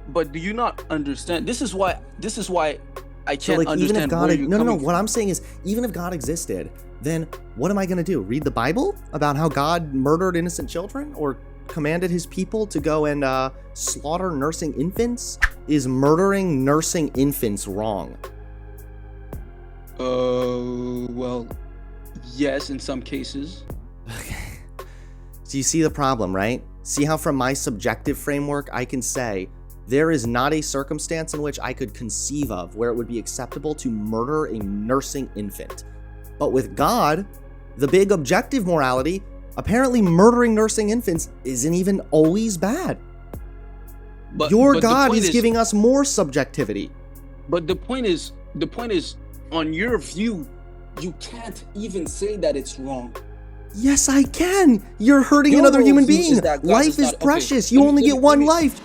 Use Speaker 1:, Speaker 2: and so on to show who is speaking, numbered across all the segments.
Speaker 1: but do you not understand? This is why I
Speaker 2: So,
Speaker 1: can't
Speaker 2: like, even if
Speaker 1: understand
Speaker 2: God,
Speaker 1: where you're
Speaker 2: no, no, no.
Speaker 1: coming
Speaker 2: What
Speaker 1: from.
Speaker 2: I'm saying is, even if God existed, then what am I going to do? Read the Bible about how God murdered innocent children or commanded his people to go and slaughter nursing infants? Is murdering nursing infants wrong?
Speaker 1: Well, yes, in some cases.
Speaker 2: Okay. So you see the problem, right? See how from my subjective framework, I can say there is not a circumstance in which I could conceive of where it would be acceptable to murder a nursing infant. But with God, the big objective morality, apparently murdering nursing infants isn't even always bad.
Speaker 1: But
Speaker 2: Your
Speaker 1: but the
Speaker 2: God
Speaker 1: point
Speaker 2: is
Speaker 1: is,
Speaker 2: giving us more subjectivity.
Speaker 1: the point is, on your view, you can't even say that it's wrong.
Speaker 2: Yes, I can. You're hurting
Speaker 1: Your
Speaker 2: another human
Speaker 1: worldview
Speaker 2: being.
Speaker 1: is that God
Speaker 2: Life
Speaker 1: is
Speaker 2: is
Speaker 1: not okay.
Speaker 2: precious. You
Speaker 1: Let me
Speaker 2: only
Speaker 1: let
Speaker 2: get
Speaker 1: me let
Speaker 2: one
Speaker 1: me.
Speaker 2: life.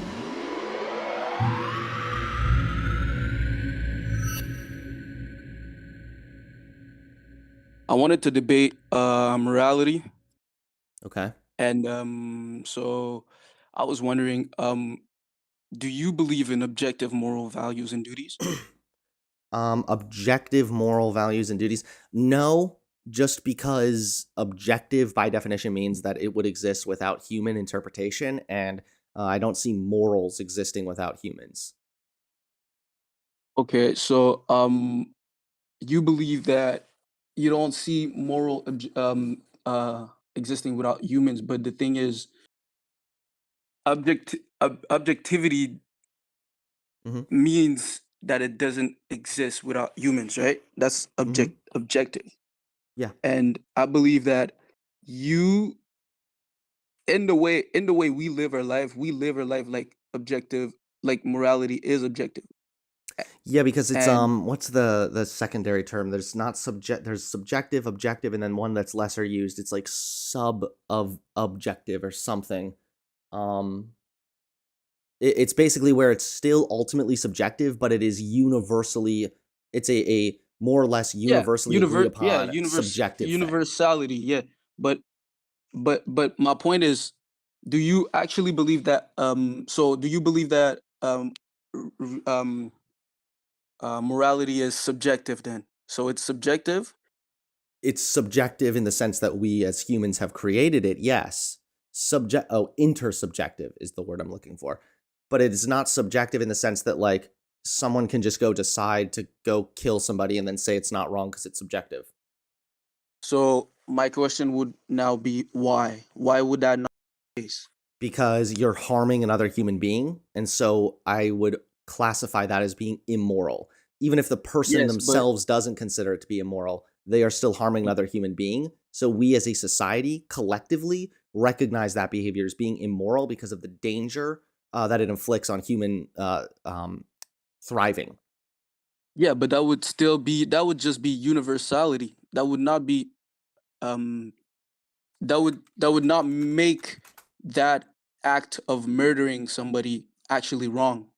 Speaker 1: I wanted to debate morality,
Speaker 2: Okay.
Speaker 1: and so I was wondering, do you believe in objective moral values and duties?
Speaker 2: Objective moral values and duties. No, just because objective by definition means that it would exist without human interpretation, and I don't see morals existing without humans.
Speaker 1: Okay, so you believe that you don't see existing without humans, but the thing is, objectivity
Speaker 2: Hmm.
Speaker 1: means that it doesn't exist without humans, right? That's
Speaker 2: Hmm.
Speaker 1: objective.
Speaker 2: Yeah.
Speaker 1: And I believe that you in the way we live our life like objective, like morality is objective. A-
Speaker 2: Yeah, because it's
Speaker 1: And
Speaker 2: what's the secondary term? There's not subject there's subjective, objective, and then one that's lesser used. It's like sub of objective or something. Um it's basically where it's still ultimately subjective, but it is universally it's a more or less
Speaker 1: yeah,
Speaker 2: universally agreed upon subjective thing.
Speaker 1: universality, yeah. But but my point is, do you actually believe that do you believe that r- r- um morality is subjective then? So it's subjective?
Speaker 2: It's subjective in the sense that we as humans have created it, yes. Intersubjective is the word I'm looking for. But it's not subjective in the sense that like someone can just go decide to go kill somebody and then say it's not wrong because it's subjective.
Speaker 1: So my question would now be why? Why would that not be the case?
Speaker 2: Because you're harming another human being. And so I would classify that as being immoral. Even if the person
Speaker 1: Yes, but
Speaker 2: themselves doesn't consider it to be immoral, they are still harming another human being. So we as a society collectively recognize that behavior as being immoral because of the danger that it inflicts on human thriving.
Speaker 1: yeah, but that would just be universality. That would not be um that would not make that act of murdering somebody actually wrong.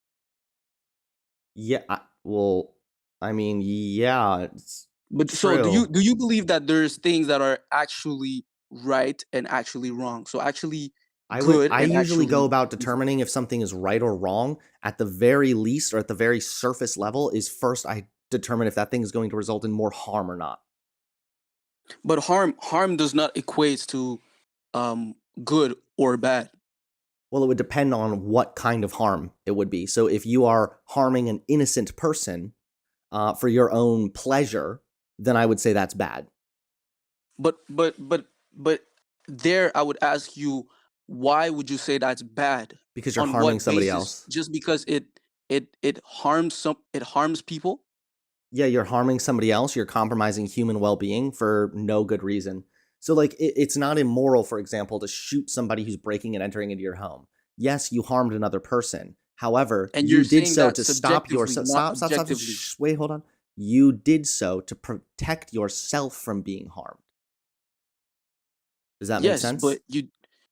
Speaker 2: Yeah, well, I mean, yeah, it's
Speaker 1: But so
Speaker 2: true.
Speaker 1: do you believe that there's things that are actually right and actually wrong? So actually good
Speaker 2: I
Speaker 1: and
Speaker 2: usually go
Speaker 1: actually
Speaker 2: about
Speaker 1: evil.
Speaker 2: determining if something is right or wrong at the very least or at the very surface level is first I determine if that thing is going to result in more harm or not.
Speaker 1: But harm does not equate to um good or bad.
Speaker 2: Well, it would depend on what kind of harm it would be. So if you are harming an innocent person for your own pleasure, then I would say that's bad
Speaker 1: But there I would ask you, why would you say that's bad?
Speaker 2: because you're
Speaker 1: On
Speaker 2: harming
Speaker 1: what
Speaker 2: somebody
Speaker 1: basis?
Speaker 2: else.
Speaker 1: Just because it harms people?
Speaker 2: Yeah, you're harming somebody else, you're compromising human well-being for no good reason. So like it's not immoral, for example, to shoot somebody who's breaking and entering into your home. Yes, you harmed another person. However,
Speaker 1: And
Speaker 2: you
Speaker 1: you're
Speaker 2: did
Speaker 1: saying
Speaker 2: so
Speaker 1: that
Speaker 2: to stop
Speaker 1: subjectively,
Speaker 2: yourself.
Speaker 1: not
Speaker 2: Stop.
Speaker 1: objectively.
Speaker 2: Shh, wait, hold on. You did so to protect yourself from being harmed. Does that make
Speaker 1: Yes,
Speaker 2: sense?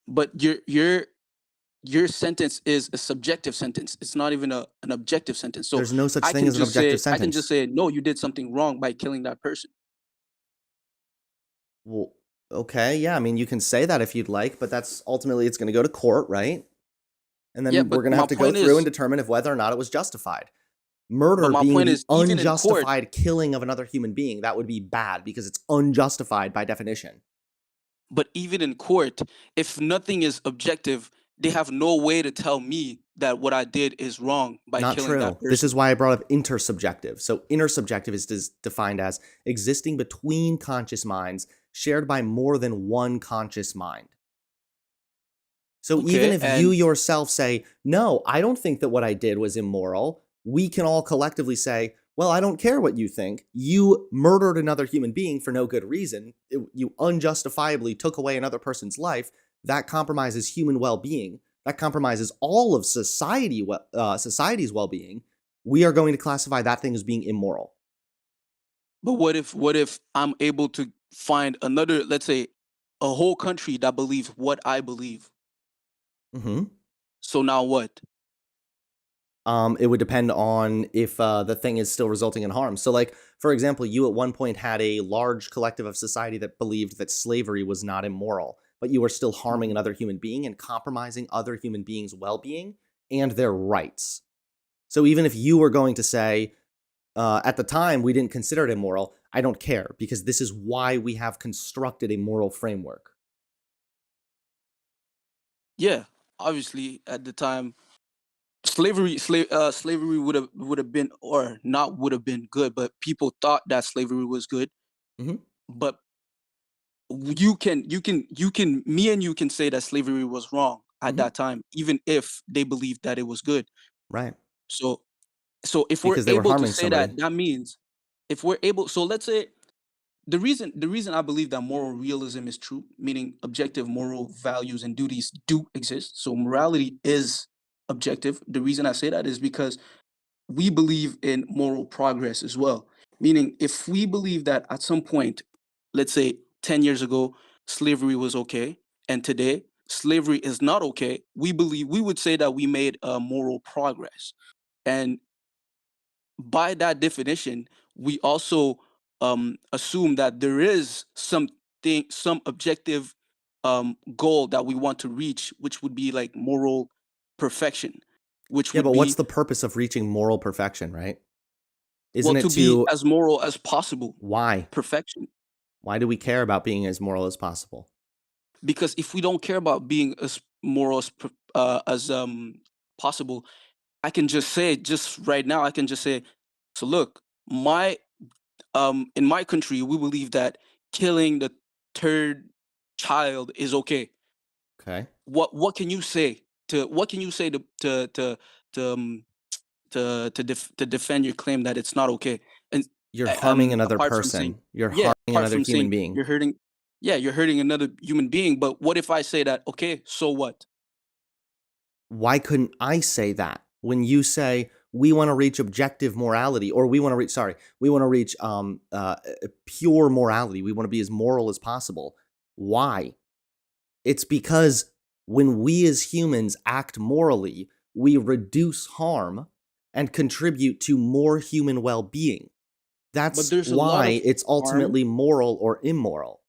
Speaker 1: but your sentence is a subjective sentence. It's not even an objective sentence. So
Speaker 2: There's no such thing as an objective
Speaker 1: I can just
Speaker 2: sentence.
Speaker 1: say no, you did something wrong by killing that person.
Speaker 2: Well, okay, yeah, I mean, you can say that if you'd like, but that's ultimately it's going to go to court, right? And
Speaker 1: Yeah,
Speaker 2: then we're
Speaker 1: but
Speaker 2: going to
Speaker 1: my
Speaker 2: have to go
Speaker 1: point
Speaker 2: through and
Speaker 1: is,
Speaker 2: determine if whether or not it was justified.
Speaker 1: but
Speaker 2: Murder
Speaker 1: my
Speaker 2: being
Speaker 1: point
Speaker 2: the
Speaker 1: is, even in court,
Speaker 2: unjustified killing of another human being, that would be bad because it's unjustified by definition.
Speaker 1: but even in court, if nothing is objective, they have no way to tell me that what I did is wrong by
Speaker 2: Not
Speaker 1: killing that
Speaker 2: true. This is
Speaker 1: person.
Speaker 2: why I brought up intersubjective. So, intersubjective is defined as existing between conscious minds shared by more than one conscious mind. So, even
Speaker 1: Okay,
Speaker 2: if you
Speaker 1: and
Speaker 2: yourself say, no, I don't think that what I did was immoral, we can all collectively say, well, I don't care what you think. You murdered another human being for no good reason. You unjustifiably took away another person's life. That compromises human well being. That compromises all of society's well being. We are going to classify that thing as being immoral.
Speaker 1: but what if I'm able to find another, let's say, a whole country that believes what I believe?
Speaker 2: Hmm.
Speaker 1: So now what?
Speaker 2: It would depend on if the thing is still resulting in harm. So, like, for example, you at one point had a large collective of society that believed that slavery was not immoral, but you were still harming
Speaker 1: Mhm.
Speaker 2: another human being and compromising other human beings' well being and their rights. So, even if you were going to say, at the time, we didn't consider it immoral, I don't care because this is why we have constructed a moral framework.
Speaker 1: Yeah, obviously at the time, slavery would have been, or not would have been good, but people thought that slavery was good.
Speaker 2: Hmm.
Speaker 1: But you can me and you can say that slavery was wrong at
Speaker 2: Hmm.
Speaker 1: that time, even if they believed that it was good.
Speaker 2: Right.
Speaker 1: So if we're
Speaker 2: Because they were
Speaker 1: able to
Speaker 2: harming
Speaker 1: say that,
Speaker 2: somebody.
Speaker 1: that means, if we're able, so let's say, the reason I believe that moral realism is true, meaning objective moral values and duties do exist. So morality is objective. The reason I say that is because we believe in moral progress as well. Meaning, if we believe that at some point, let's say 10 years ago, slavery was okay, and today slavery is not okay, we would say that we made a moral progress. And by that definition, we also assume that there is some objective goal that we want to reach, which would be like moral perfection, which
Speaker 2: Yeah,
Speaker 1: would
Speaker 2: but what's
Speaker 1: be,
Speaker 2: the purpose of reaching moral perfection, right?
Speaker 1: well,
Speaker 2: Isn't it
Speaker 1: to be
Speaker 2: to
Speaker 1: as moral as possible.
Speaker 2: why?
Speaker 1: Perfection.
Speaker 2: Why do we care about being as moral as possible?
Speaker 1: Because if we don't care about being as moral as possible, I can just say, just right now, I can just say, so look, my in my country, we believe that killing the third child is okay.
Speaker 2: Okay.
Speaker 1: What can you say to to defend your claim that it's not okay? And
Speaker 2: You're harming another
Speaker 1: apart from saying,
Speaker 2: person. You're
Speaker 1: yeah,
Speaker 2: harming
Speaker 1: apart
Speaker 2: another
Speaker 1: from
Speaker 2: human
Speaker 1: saying
Speaker 2: being.
Speaker 1: you're hurting, yeah, you're hurting another human being. But what if I say that, okay, so what?
Speaker 2: Why couldn't I say that? When you say we want to reach objective morality or we want to reach pure morality. We want to be as moral as possible. Why? It's because when we as humans act morally, we reduce harm and contribute to more human well-being.
Speaker 1: But
Speaker 2: That's
Speaker 1: there's a lot
Speaker 2: why
Speaker 1: of
Speaker 2: it's
Speaker 1: harm.
Speaker 2: ultimately moral or immoral.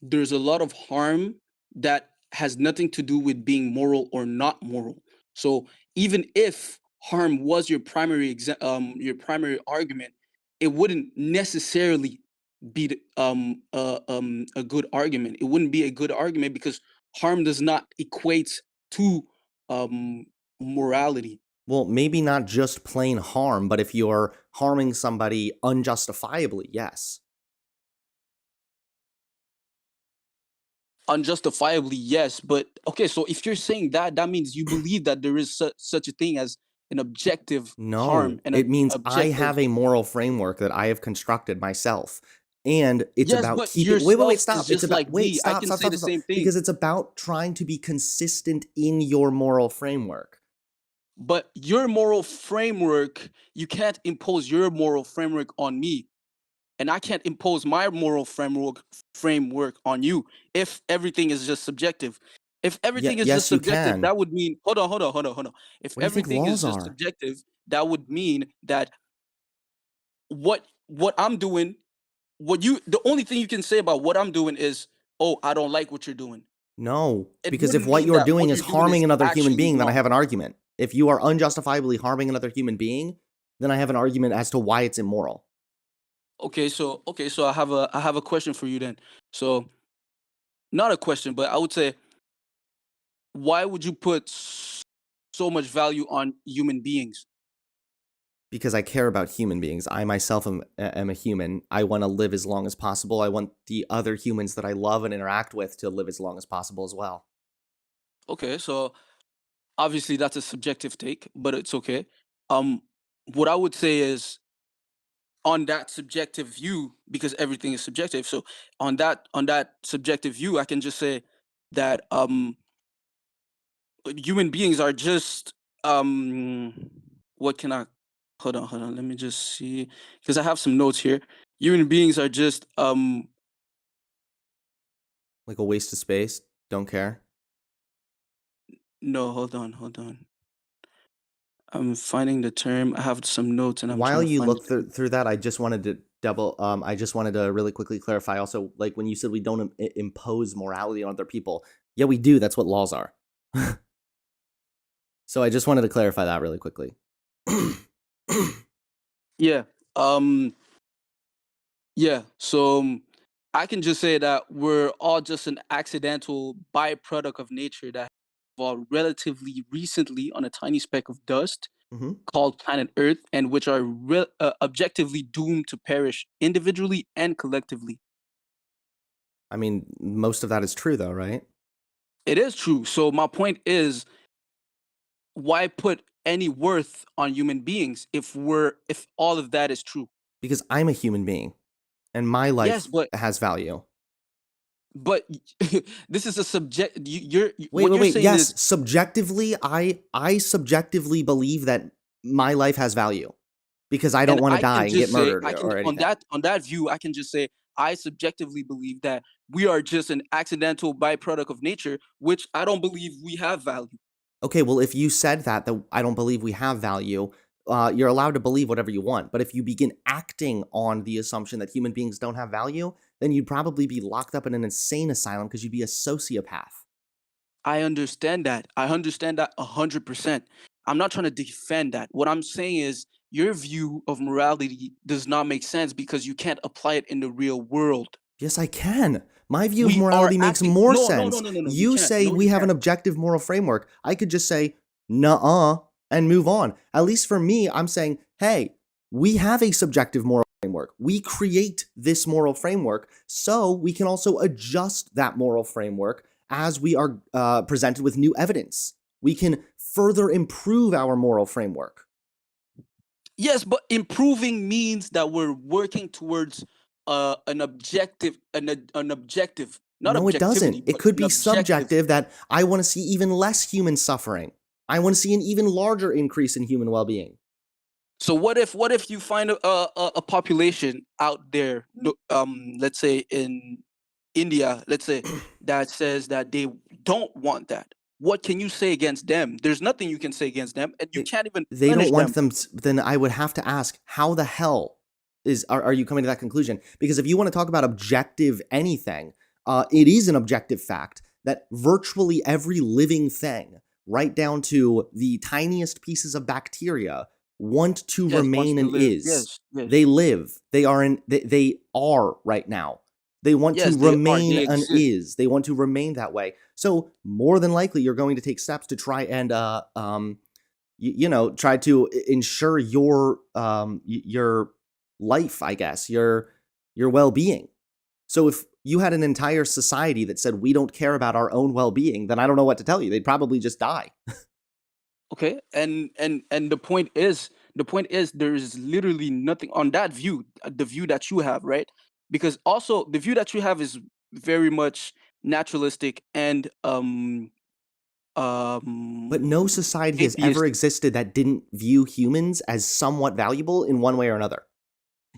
Speaker 1: There's a lot of harm that has nothing to do with being moral or not moral. So even if harm was your primary argument, it wouldn't necessarily be a good argument. It wouldn't be a good argument because harm does not equate to um, morality.
Speaker 2: Well, maybe not just plain harm, but if you're harming somebody unjustifiably, yes.
Speaker 1: Unjustifiably, yes, but okay. So if you're saying that, that means you believe that there is such a thing as an objective harm
Speaker 2: No,
Speaker 1: and
Speaker 2: it
Speaker 1: an
Speaker 2: means I
Speaker 1: objective.
Speaker 2: have a moral framework that I have constructed myself. And it's
Speaker 1: Yes,
Speaker 2: about
Speaker 1: but
Speaker 2: keeping wait,
Speaker 1: yourself is
Speaker 2: stop. It's
Speaker 1: just
Speaker 2: about
Speaker 1: like me. I can say the
Speaker 2: stop.
Speaker 1: same thing.
Speaker 2: Because it's about trying to be consistent in your moral framework.
Speaker 1: But your moral framework, you can't impose your moral framework on me, and I can't impose my moral framework on you if everything is just subjective. If
Speaker 2: Yeah,
Speaker 1: everything is just
Speaker 2: yes, you
Speaker 1: subjective,
Speaker 2: can.
Speaker 1: that would mean, hold on. If
Speaker 2: What do you think
Speaker 1: everything is
Speaker 2: laws
Speaker 1: just
Speaker 2: are?
Speaker 1: subjective, that would mean that what I'm doing, the only thing you can say about what I'm doing is, oh, I don't like what you're doing.
Speaker 2: No,
Speaker 1: It
Speaker 2: because if
Speaker 1: wouldn't
Speaker 2: what
Speaker 1: mean
Speaker 2: you're
Speaker 1: that
Speaker 2: doing
Speaker 1: what
Speaker 2: is
Speaker 1: you're doing
Speaker 2: harming
Speaker 1: is
Speaker 2: another human
Speaker 1: actually
Speaker 2: being, then I
Speaker 1: wrong.
Speaker 2: have an argument. If you are unjustifiably harming another human being, then I have an argument as to why it's immoral.
Speaker 1: Okay, so I have a question for you then. So not a question, but I would say, why would you put so much value on human beings?
Speaker 2: Because I care about human beings. I myself am a human. I want to live as long as possible. I want the other humans that I love and interact with to live as long as possible as well.
Speaker 1: Okay, so obviously that's a subjective take, but it's okay. Um, what I would say is, on that subjective view, because everything is subjective. So on that subjective view, I can just say that human beings are just what can I hold on, let me just see, because I have some notes here. Human beings are just
Speaker 2: Like a waste of space. Don't care.
Speaker 1: no, hold on. I'm finding the term. I have some notes and I'm trying
Speaker 2: While
Speaker 1: to
Speaker 2: you
Speaker 1: find
Speaker 2: look
Speaker 1: the term.
Speaker 2: through that, I just wanted to I just wanted to really quickly clarify also, like when you said we don't impose morality on other people. Yeah, we do. That's what laws are. So I just wanted to clarify that really quickly.
Speaker 1: Yeah. Um so I can just say that we're all just an accidental byproduct of nature that evolved relatively recently on a tiny speck of dust
Speaker 2: hmm
Speaker 1: called planet Earth, and which are objectively doomed to perish individually and collectively.
Speaker 2: I mean, most of that is true though, right?
Speaker 1: It is true. So my point is, why put any worth on human beings if all of that is true?
Speaker 2: Because I'm a human being and my
Speaker 1: Yes,
Speaker 2: life
Speaker 1: but
Speaker 2: has value.
Speaker 1: but this is a subject.
Speaker 2: Wait,
Speaker 1: What
Speaker 2: wait,
Speaker 1: you're
Speaker 2: wait.
Speaker 1: saying
Speaker 2: Yes,
Speaker 1: is,
Speaker 2: subjectively, I subjectively believe that my life has value because I don't
Speaker 1: and
Speaker 2: want to
Speaker 1: I
Speaker 2: die
Speaker 1: can
Speaker 2: and get
Speaker 1: just say,
Speaker 2: murdered
Speaker 1: I can
Speaker 2: or
Speaker 1: on
Speaker 2: anything.
Speaker 1: that view, I can just say I subjectively believe that we are just an accidental byproduct of nature, which I don't believe we have value.
Speaker 2: Okay, well, if you said that I don't believe we have value, you're allowed to believe whatever you want. But if you begin acting on the assumption that human beings don't have value, then you'd probably be locked up in an insane asylum because you'd be a sociopath.
Speaker 1: I understand that. I understand that 100%. I'm not trying to defend that. What I'm saying is, your view of morality does not make sense because you can't apply it in the real world.
Speaker 2: Yes, I can. My view of
Speaker 1: We are
Speaker 2: morality makes
Speaker 1: acting.
Speaker 2: more
Speaker 1: No, no, no,
Speaker 2: sense.
Speaker 1: no, no, no. You
Speaker 2: You
Speaker 1: can't.
Speaker 2: say
Speaker 1: No,
Speaker 2: we
Speaker 1: you
Speaker 2: have an
Speaker 1: can't.
Speaker 2: objective moral framework. I could just say, nuh-uh, and move on. At least for me, I'm saying, hey, we have a subjective moral framework. We create this moral framework, so we can also adjust that moral framework as we are presented with new evidence. We can further improve our moral framework.
Speaker 1: Yes, but improving means that we're working towards an objective, not
Speaker 2: No, it
Speaker 1: objectivity,
Speaker 2: doesn't. It
Speaker 1: but
Speaker 2: could
Speaker 1: an
Speaker 2: be
Speaker 1: objective.
Speaker 2: subjective that I want to see even less human suffering. I want to see an even larger increase in human well being.
Speaker 1: So what if you find a population out there, let's say in India, let's say, that says that they don't want that? What can you say against them? There's nothing you can say against them, and you
Speaker 2: They,
Speaker 1: can't even
Speaker 2: they don't
Speaker 1: punish
Speaker 2: want
Speaker 1: them.
Speaker 2: them, then I would have to ask, how the hell are you coming to that conclusion? Because if you want to talk about objective anything, it is an objective fact that virtually every living thing, right down to the tiniest pieces of bacteria, want to
Speaker 1: Yes, wants
Speaker 2: remain
Speaker 1: to
Speaker 2: and
Speaker 1: live.
Speaker 2: is.
Speaker 1: Yes, yes,
Speaker 2: They live. They are right now. They want to
Speaker 1: yes. They are.
Speaker 2: remain
Speaker 1: They
Speaker 2: an
Speaker 1: exist.
Speaker 2: is. They want to remain that way. So more than likely, you're going to take steps to try and try to ensure your life, I guess, your well-being. So if you had an entire society that said we don't care about our own well-being, then I don't know what to tell you. They'd probably just die.
Speaker 1: Okay, and the point is there is literally nothing on that view, the view that you have, right? Because also the view that you have is very much naturalistic and
Speaker 2: But no
Speaker 1: um
Speaker 2: society has ever
Speaker 1: atheistic.
Speaker 2: existed that didn't view humans as somewhat valuable in one way or another.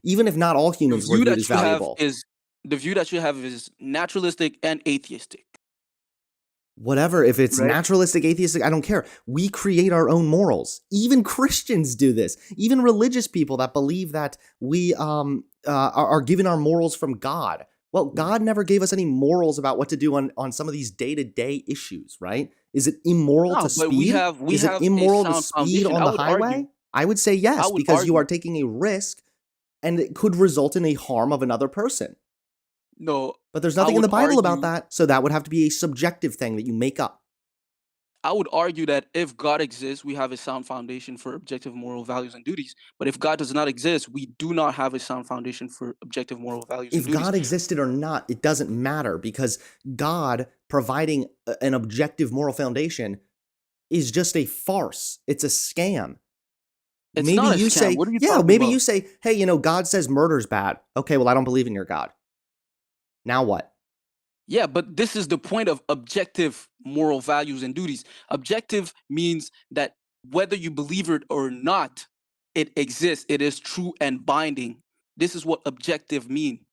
Speaker 2: Even if not all
Speaker 1: The
Speaker 2: humans were
Speaker 1: view
Speaker 2: viewed as
Speaker 1: that you have
Speaker 2: valuable.
Speaker 1: is the view that you have is naturalistic and atheistic,
Speaker 2: Whatever, if it's
Speaker 1: right?
Speaker 2: naturalistic, atheistic, I don't care. We create our own morals. Even Christians do this. Even religious people that believe that we are given our morals from God. Well, God never gave us any morals about what to do on some of these day-to-day issues, right? Is it immoral
Speaker 1: No,
Speaker 2: to
Speaker 1: but we
Speaker 2: speed?
Speaker 1: have we
Speaker 2: Is it
Speaker 1: have a
Speaker 2: immoral to
Speaker 1: sound
Speaker 2: speed
Speaker 1: foundation.
Speaker 2: on the highway? I would say
Speaker 1: I
Speaker 2: yes,
Speaker 1: would
Speaker 2: because you
Speaker 1: argue.
Speaker 2: are taking a risk and it could result in a harm of another person.
Speaker 1: No,
Speaker 2: But there's
Speaker 1: I
Speaker 2: nothing in the
Speaker 1: would
Speaker 2: Bible about
Speaker 1: argue.
Speaker 2: that, so that would have to be a subjective thing that you make up.
Speaker 1: I would argue that if God exists, we have a sound foundation for objective moral values and duties. But if God does not exist, we do not have a sound foundation for objective moral values and
Speaker 2: If
Speaker 1: duties.
Speaker 2: God existed or not, it doesn't matter because God providing an objective moral foundation is just a farce. It's a scam.
Speaker 1: It's
Speaker 2: Maybe
Speaker 1: not a
Speaker 2: you
Speaker 1: scam.
Speaker 2: say,
Speaker 1: What are you
Speaker 2: yeah,
Speaker 1: talking
Speaker 2: maybe you
Speaker 1: about?
Speaker 2: say, hey, God says murder's bad. Okay, well, I don't believe in your God. Now what?
Speaker 1: Yeah, but this is the point of objective moral values and duties. Objective means that whether you believe it or not, it exists. It is true and binding. This is what objective mean.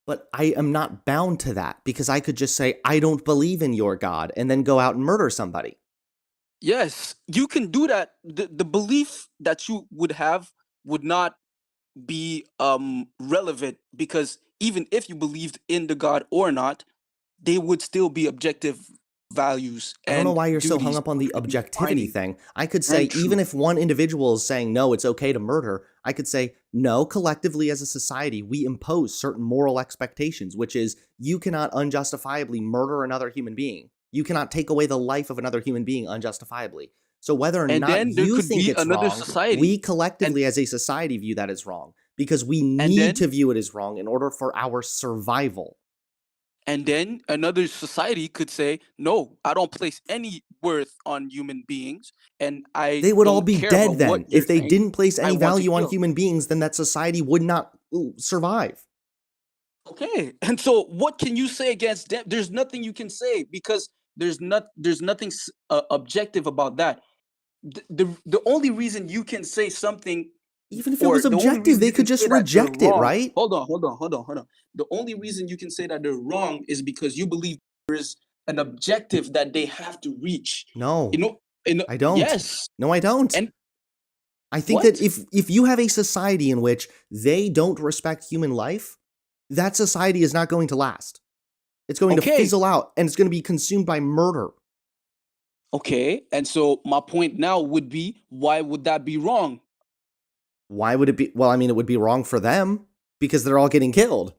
Speaker 2: But I am not bound to that because I could just say, I don't believe in your God and then go out and murder somebody.
Speaker 1: Yes, you can do that. The belief that you would have would not be relevant, because even if you believed in the God or not, they would still be objective values
Speaker 2: I don't know
Speaker 1: and
Speaker 2: why you're so hung
Speaker 1: duties
Speaker 2: up on the
Speaker 1: that would be
Speaker 2: objectivity
Speaker 1: binding
Speaker 2: thing. I could say,
Speaker 1: and
Speaker 2: even
Speaker 1: true.
Speaker 2: if one individual is saying, no, it's okay to murder, I could say, no, collectively as a society, we impose certain moral expectations, which is you cannot unjustifiably murder another human being. You cannot take away the life of another human being unjustifiably. So whether or
Speaker 1: And
Speaker 2: not
Speaker 1: then there
Speaker 2: you
Speaker 1: could
Speaker 2: think
Speaker 1: be
Speaker 2: it's
Speaker 1: another
Speaker 2: wrong, we
Speaker 1: society, and
Speaker 2: collectively as a society view that as wrong because we
Speaker 1: and
Speaker 2: need
Speaker 1: then
Speaker 2: to view it as wrong in order for our survival.
Speaker 1: and then another society could say, no, I don't place any worth on human beings, and I
Speaker 2: They would all
Speaker 1: don't
Speaker 2: be
Speaker 1: care
Speaker 2: dead
Speaker 1: about what
Speaker 2: then.
Speaker 1: you're
Speaker 2: If they
Speaker 1: saying.
Speaker 2: didn't place
Speaker 1: I
Speaker 2: any
Speaker 1: want to
Speaker 2: value on
Speaker 1: kill.
Speaker 2: human beings, then that society would not survive.
Speaker 1: Okay. And so what can you say against them? There's nothing you can say, because there's nothing objective about that. The only reason you can say something,
Speaker 2: Even if it
Speaker 1: or
Speaker 2: was
Speaker 1: the only
Speaker 2: objective,
Speaker 1: reason
Speaker 2: they
Speaker 1: you
Speaker 2: could
Speaker 1: can
Speaker 2: just
Speaker 1: say that they're
Speaker 2: reject it,
Speaker 1: wrong.
Speaker 2: right?
Speaker 1: Hold on. The only reason you can say that they're wrong is because you believe there is an objective that they have to reach. You
Speaker 2: No,
Speaker 1: know, in
Speaker 2: I don't.
Speaker 1: yes.
Speaker 2: No, I don't.
Speaker 1: And
Speaker 2: I think that
Speaker 1: what?
Speaker 2: if you have a society in which they don't respect human life, that society is not going to last. It's going to
Speaker 1: Okay.
Speaker 2: fizzle out and it's going to be consumed by murder.
Speaker 1: Okay. And so my point now would be, why would that be wrong?
Speaker 2: Why would it be? Well, I mean, it would be wrong for them because they're all getting killed.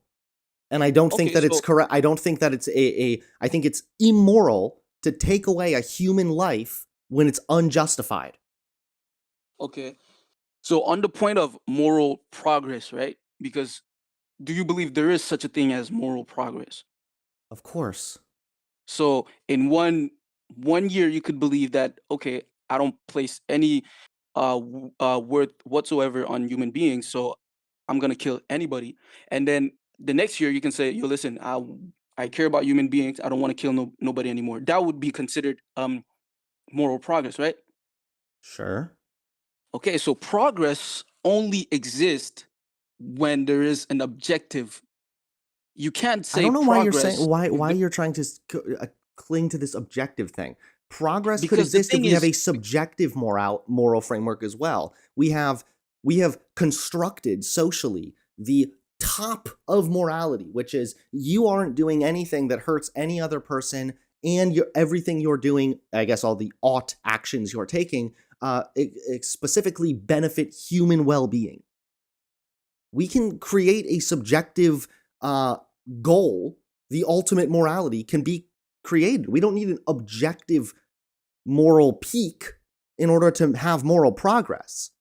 Speaker 2: And I don't think
Speaker 1: Okay,
Speaker 2: that it's
Speaker 1: so
Speaker 2: correct. I don't think that it's I think it's immoral to take away a human life when it's unjustified.
Speaker 1: okay. So on the point of moral progress, right? Because do you believe there is such a thing as moral progress?
Speaker 2: Of course.
Speaker 1: So in one year you could believe that, okay, I don't place any worth whatsoever on human beings, so I'm gonna kill anybody. And then the next year you can say, yo, listen, I care about human beings. I don't want to kill nobody anymore. That would be considered moral progress, right?
Speaker 2: Sure.
Speaker 1: Okay, so progress only exists when there is an objective. You can't
Speaker 2: I
Speaker 1: say
Speaker 2: don't know why you're saying
Speaker 1: progress
Speaker 2: why you're trying to cling to this objective thing. Progress could
Speaker 1: because the
Speaker 2: exist if
Speaker 1: thing
Speaker 2: we have
Speaker 1: is,
Speaker 2: a subjective moral framework as well. We have constructed socially the top of morality, which is you aren't doing anything that hurts any other person, and everything you're doing, I guess all the ought actions you're taking, specifically benefit human well-being. We can create a subjective uh, goal. The ultimate morality can be created. We don't need an objective moral peak in order to have moral progress.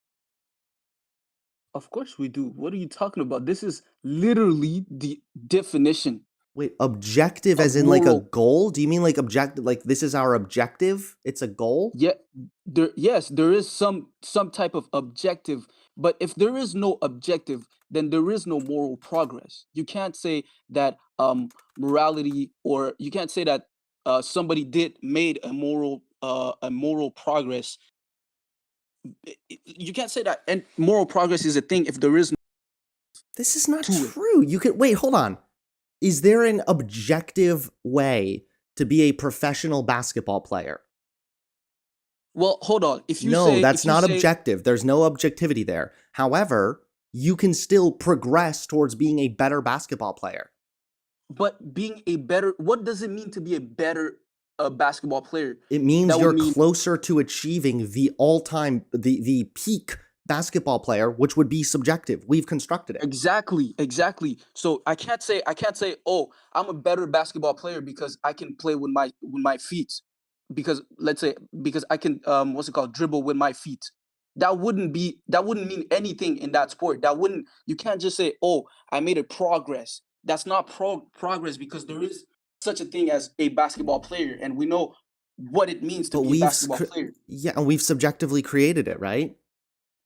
Speaker 1: of course we do. What are you talking about? This is literally the definition
Speaker 2: Wait, objective
Speaker 1: of
Speaker 2: as in like a
Speaker 1: moral.
Speaker 2: goal? Do you mean like objective? Like this is our objective? It's a goal?
Speaker 1: Yeah, yes, there is some type of objective, but if there is no objective, then there is no moral progress. You can't say that morality, or you can't say that somebody did made a moral progress. You can't say that, and moral progress is a thing if there is no
Speaker 2: This is not
Speaker 1: to it.
Speaker 2: true. You can wait, hold on. Is there an objective way to be a professional basketball player?
Speaker 1: Well, hold on.
Speaker 2: No, that's
Speaker 1: If you
Speaker 2: not
Speaker 1: say
Speaker 2: objective. There's no objectivity there. However, you can still progress towards being a better basketball player.
Speaker 1: but being a better, what does it mean to be a better basketball player?
Speaker 2: It means
Speaker 1: That would
Speaker 2: you're
Speaker 1: mean
Speaker 2: closer to achieving the all-time, the peak basketball player, which would be subjective. We've constructed it.
Speaker 1: exactly. So I can't say, oh, I'm a better basketball player because I can play with my feet. Because let's say because I can what's it called, dribble with my feet. That wouldn't mean anything in that sport. That wouldn't You can't just say, oh, I made a progress. That's not progress, because there is such a thing as a basketball player, and we know what it means to
Speaker 2: But
Speaker 1: be a basketball player.
Speaker 2: yeah, and we've subjectively created it, right?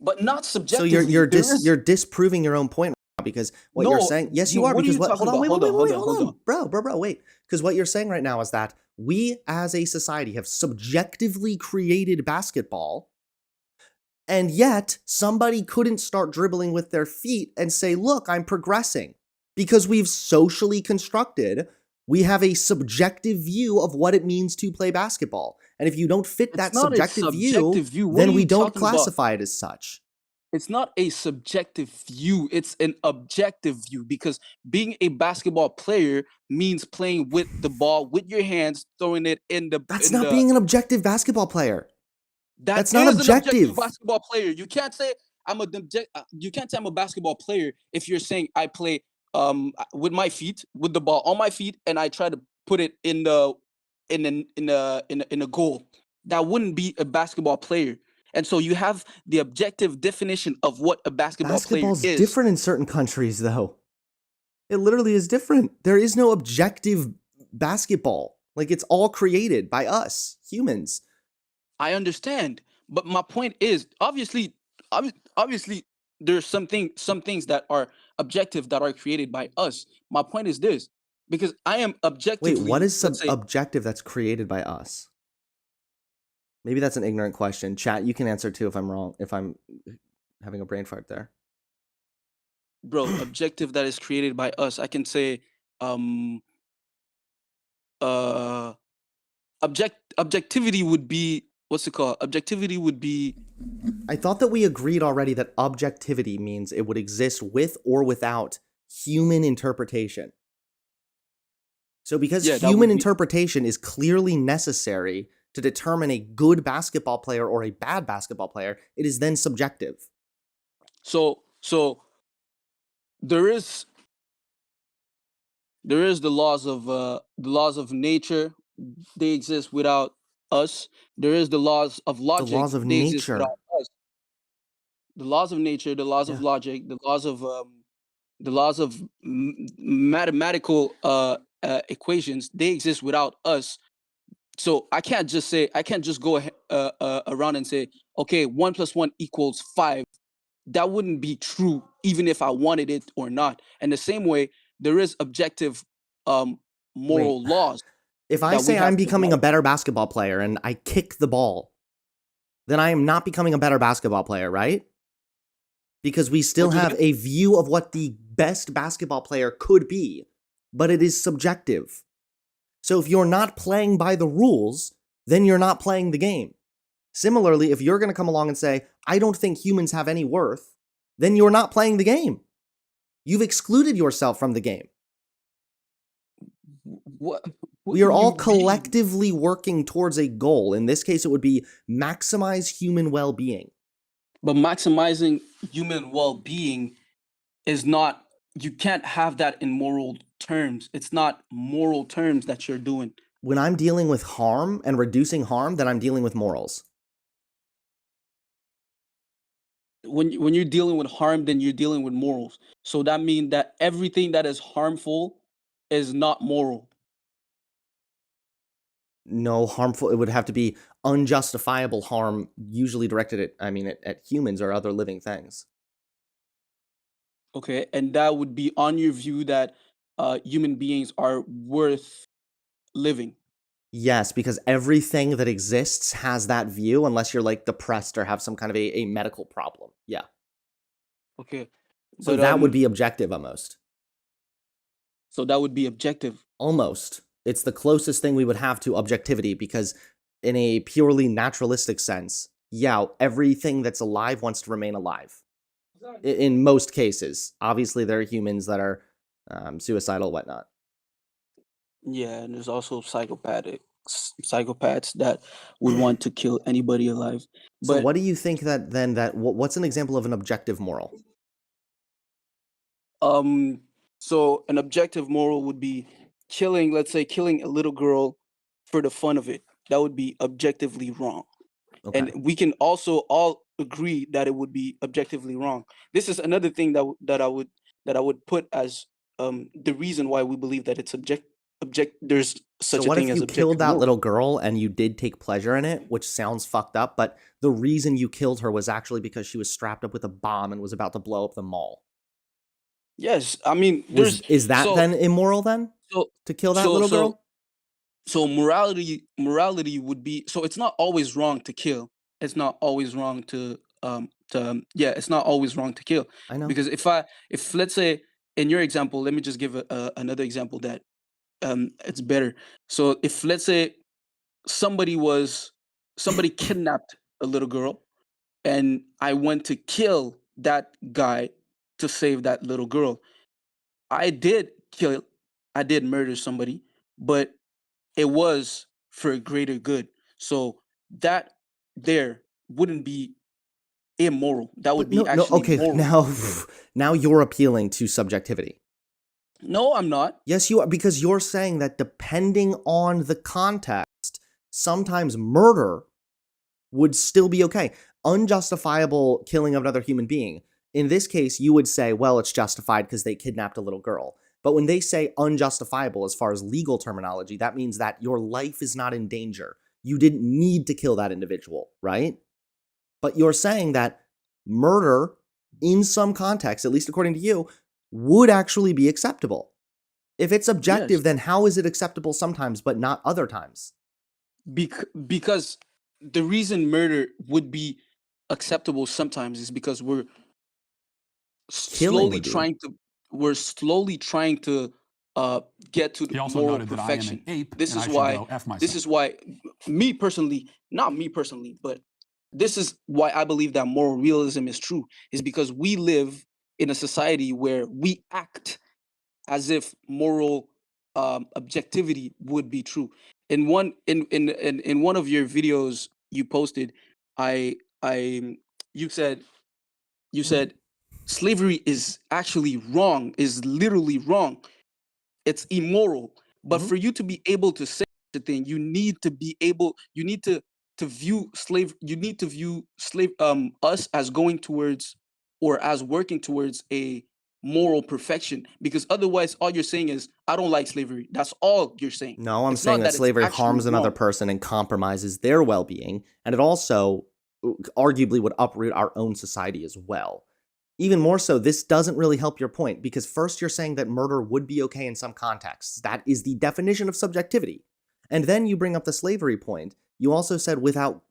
Speaker 1: But not
Speaker 2: So
Speaker 1: subjectively. There is
Speaker 2: you're disproving your own point right now, because what you're
Speaker 1: no
Speaker 2: saying, yes, you are,
Speaker 1: what are
Speaker 2: because
Speaker 1: you
Speaker 2: what,
Speaker 1: talking
Speaker 2: hold on,
Speaker 1: about?
Speaker 2: wait,
Speaker 1: Hold on, hold on,
Speaker 2: hold
Speaker 1: hold on.
Speaker 2: on, bro, wait. Because what you're saying right now is that we as a society have subjectively created basketball, and yet somebody couldn't start dribbling with their feet and say, look, I'm progressing. Because we've socially constructed, we have a subjective view of what it means to play basketball. And if you don't fit
Speaker 1: It's
Speaker 2: that
Speaker 1: not a
Speaker 2: subjective view,
Speaker 1: subjective view. What are
Speaker 2: then we
Speaker 1: you
Speaker 2: don't
Speaker 1: talking about?
Speaker 2: classify it as such.
Speaker 1: It's not a subjective view, it's an objective view, because being a basketball player means playing with the ball with your hands, throwing it
Speaker 2: That's
Speaker 1: in
Speaker 2: not
Speaker 1: the
Speaker 2: being an objective basketball player.
Speaker 1: that
Speaker 2: That's not
Speaker 1: is an objective
Speaker 2: objective.
Speaker 1: basketball player. You can't say I'm a basketball player if you're saying I play with my feet, with the ball on my feet, and I try to put it in a goal. That wouldn't be a basketball player. And so you have the objective definition of what a basketball player
Speaker 2: Basketball's
Speaker 1: is.
Speaker 2: different in certain countries, though. It literally is different. There is no objective basketball. Like, it's all created by us, humans.
Speaker 1: I understand, but my point is, obviously, there's some things that are objective that are created by us. My point is this, because I am
Speaker 2: Wait, what
Speaker 1: objectively,
Speaker 2: is
Speaker 1: let's say,
Speaker 2: objective that's created by us? Maybe that's an ignorant question. Chat, you can answer too if I'm wrong, if I'm having a brain fart there.
Speaker 1: bro, objective that is created by us. I can say, um, uh, objectivity would be, what's it called? Objectivity would be,
Speaker 2: I thought that we agreed already that objectivity means it would exist with or without human interpretation. So because
Speaker 1: yeah, that
Speaker 2: human
Speaker 1: would be.
Speaker 2: interpretation is clearly necessary to determine a good basketball player or a bad basketball player, it is then subjective.
Speaker 1: So there is the laws of nature. They exist without us. There is the laws of
Speaker 2: The laws
Speaker 1: logic.
Speaker 2: of
Speaker 1: They exist
Speaker 2: nature.
Speaker 1: without us. The laws of nature, the laws of
Speaker 2: Yeah.
Speaker 1: logic, the laws of mathematical equations. They exist without us. So I can't just go around and say, okay, 1 plus 1 equals 5. That wouldn't be true, even if I wanted it or not. And the same way, there is objective um,
Speaker 2: Wait.
Speaker 1: moral laws
Speaker 2: If I
Speaker 1: that we
Speaker 2: say I'm
Speaker 1: have to
Speaker 2: becoming a
Speaker 1: abide.
Speaker 2: better basketball player and I kick the ball, then I am not becoming a better basketball player, right? Because we still
Speaker 1: What do you
Speaker 2: have
Speaker 1: mean?
Speaker 2: a view of what the best basketball player could be, but it is subjective. So if you're not playing by the rules, then you're not playing the game. Similarly, if you're going to come along and say, I don't think humans have any worth, then you're not playing the game. You've excluded yourself from the game.
Speaker 1: What
Speaker 2: We are
Speaker 1: do
Speaker 2: all
Speaker 1: you mean?
Speaker 2: collectively working towards a goal. In this case, it would be maximize human well being.
Speaker 1: But maximizing human well-being is not. You can't have that in moral terms. It's not moral terms that you're doing.
Speaker 2: When I'm dealing with harm and reducing harm, then I'm dealing with morals.
Speaker 1: When you're dealing with harm, then you're dealing with morals. So that means that everything that is harmful is not moral.
Speaker 2: No harmful, it would have to be unjustifiable harm, usually directed at humans or other living things.
Speaker 1: Okay, and that would be on your view that human beings are worth living.
Speaker 2: Yes, because everything that exists has that view, unless you're like depressed or have some kind of a medical problem. Yeah.
Speaker 1: Okay,
Speaker 2: So
Speaker 1: but
Speaker 2: that would be objective almost.
Speaker 1: so that would be objective.
Speaker 2: Almost. It's the closest thing we would have to objectivity, because in a purely naturalistic sense, yeah, everything that's alive wants to remain alive. In most cases. Obviously, there are humans that are suicidal, whatnot.
Speaker 1: Yeah, and there's also psychopaths that would want to kill anybody alive.
Speaker 2: So
Speaker 1: But
Speaker 2: what do you think that then that what's an example of an objective moral?
Speaker 1: um, so an objective moral would be killing, let's say, killing a little girl for the fun of it. That would be objectively wrong. And
Speaker 2: Okay.
Speaker 1: we can also all agree that it would be objectively wrong. This is another thing that I would put as the reason why we believe that it's object there's
Speaker 2: So
Speaker 1: such a
Speaker 2: what
Speaker 1: thing
Speaker 2: if
Speaker 1: as
Speaker 2: you killed
Speaker 1: objective
Speaker 2: that
Speaker 1: moral.
Speaker 2: little girl and you did take pleasure in it, which sounds fucked up, but the reason you killed her was actually because she was strapped up with a bomb and was about to blow up the mall?
Speaker 1: Yes, I mean
Speaker 2: Was
Speaker 1: there's
Speaker 2: is that
Speaker 1: so
Speaker 2: then immoral then
Speaker 1: so
Speaker 2: to kill that
Speaker 1: so
Speaker 2: little
Speaker 1: so
Speaker 2: girl?
Speaker 1: so morality would be, so it's not always wrong to kill. It's not always wrong yeah, it's not always wrong to kill.
Speaker 2: I know.
Speaker 1: Because if let's say in your example, let me just give another example that it's better. So if let's say somebody was somebody kidnapped a little girl and I went to kill that guy to save that little girl. I did kill, I did murder somebody, but it was for a greater good. So that there wouldn't be immoral. That would
Speaker 2: But
Speaker 1: be
Speaker 2: no,
Speaker 1: actually
Speaker 2: okay,
Speaker 1: moral.
Speaker 2: now now you're appealing to subjectivity.
Speaker 1: No, I'm not.
Speaker 2: Yes, you are, because you're saying that depending on the context, sometimes murder would still be okay. Unjustifiable killing of another human being. In this case, you would say, well, it's justified because they kidnapped a little girl. But when they say unjustifiable as far as legal terminology, that means that your life is not in danger. You didn't need to kill that individual, right? But you're saying that murder, in some contexts, at least according to you, would actually be acceptable. If it's
Speaker 1: Yes.
Speaker 2: objective, then how is it acceptable sometimes but not other times?
Speaker 1: Because the reason murder would be acceptable sometimes is because
Speaker 2: Killing
Speaker 1: slowly
Speaker 2: would be.
Speaker 1: trying to we're slowly trying to uh get to
Speaker 3: He
Speaker 1: the
Speaker 3: also
Speaker 1: moral
Speaker 3: noted that I am an
Speaker 1: perfection.
Speaker 3: ape
Speaker 1: this
Speaker 3: and I
Speaker 1: is
Speaker 3: should
Speaker 1: why
Speaker 3: go F
Speaker 1: this
Speaker 3: myself.
Speaker 1: is why me personally, not me personally, but this is why I believe that moral realism is true, is because we live in a society where we act as if moral objectivity would be true. In one of your videos you posted, I you said you said slavery is actually wrong, is literally wrong. It's immoral. But
Speaker 2: Mhm.
Speaker 1: for you to be able to say the thing, you need to be able, you need to view slave, you need to view slave us as going towards or as working towards a moral perfection. Because otherwise all you're saying is I don't like slavery. That's all you're saying.
Speaker 2: No, I'm
Speaker 1: It's
Speaker 2: saying
Speaker 1: not
Speaker 2: that
Speaker 1: that it's
Speaker 2: slavery
Speaker 1: actually
Speaker 2: harms another
Speaker 1: wrong.
Speaker 2: person and compromises their well being, and it also arguably would uproot our own society as well. Even more so, this doesn't really help your point because first you're saying that murder would be okay in some contexts. That is the definition of subjectivity. And then you bring up the slavery point. You also said without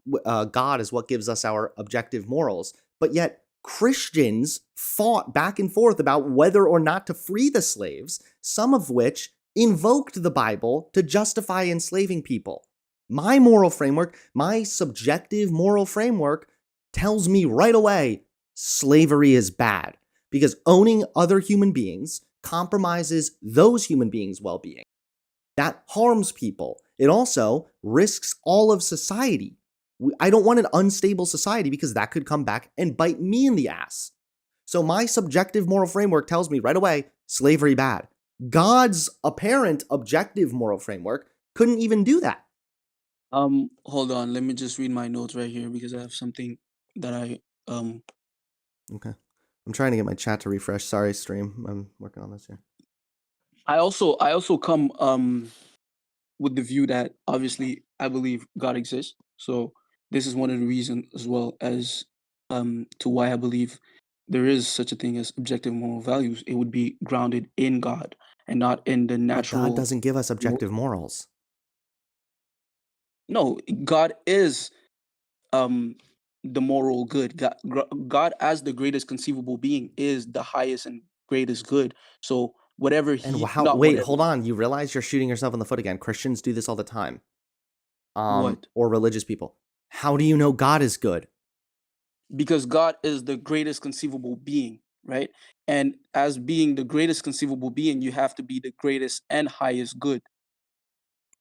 Speaker 2: God is what gives us our objective morals, but yet Christians fought back and forth about whether or not to free the slaves, some of which invoked the Bible to justify enslaving people. My moral framework, my subjective moral framework, tells me right away slavery is bad because owning other human beings compromises those human beings' well being. That harms people. It also risks all of society. I don't want an unstable society because that could come back and bite me in the ass. So my subjective moral framework tells me right away slavery bad. God's apparent objective moral framework couldn't even do that.
Speaker 1: Hold on, let me just read my notes right here because I have something that um
Speaker 2: Okay. I'm trying to get my chat to refresh. Sorry, stream. I'm working on this here.
Speaker 1: I also come with the view that obviously I believe God exists. So this is one of the reasons as well as to why I believe there is such a thing as objective moral values. It would be grounded in God and not in the
Speaker 2: But God
Speaker 1: natural.
Speaker 2: doesn't give us
Speaker 1: mo-
Speaker 2: objective morals.
Speaker 1: No, God is um the moral good. God as the greatest conceivable being is the highest and greatest good. So whatever
Speaker 2: And
Speaker 1: he,
Speaker 2: how,
Speaker 1: not
Speaker 2: wait,
Speaker 1: whatever,
Speaker 2: hold on. You realize you're shooting yourself in the foot again. Christians do this all the time.
Speaker 1: what?
Speaker 2: Or religious people. How do you know God is good?
Speaker 1: Because God is the greatest conceivable being, right? And as being the greatest conceivable being, you have to be the greatest and highest good.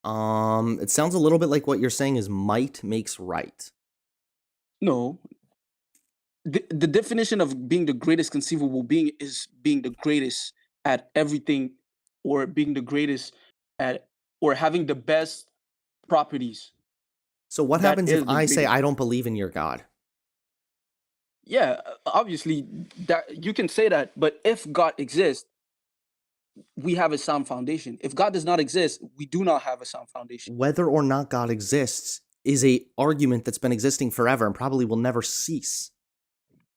Speaker 2: It sounds a little bit like what you're saying is might makes right.
Speaker 1: No, the definition of being the greatest conceivable being is being the greatest at everything, or being the greatest at, or having the best properties.
Speaker 2: So what
Speaker 1: That
Speaker 2: happens if
Speaker 1: is the
Speaker 2: I say
Speaker 1: greatest.
Speaker 2: I don't believe in your God?
Speaker 1: Yeah, obviously that you can say that, but if God exists, we have a sound foundation. If God does not exist, we do not have a sound foundation.
Speaker 2: Whether or not God exists is a argument that's been existing forever and probably will never cease.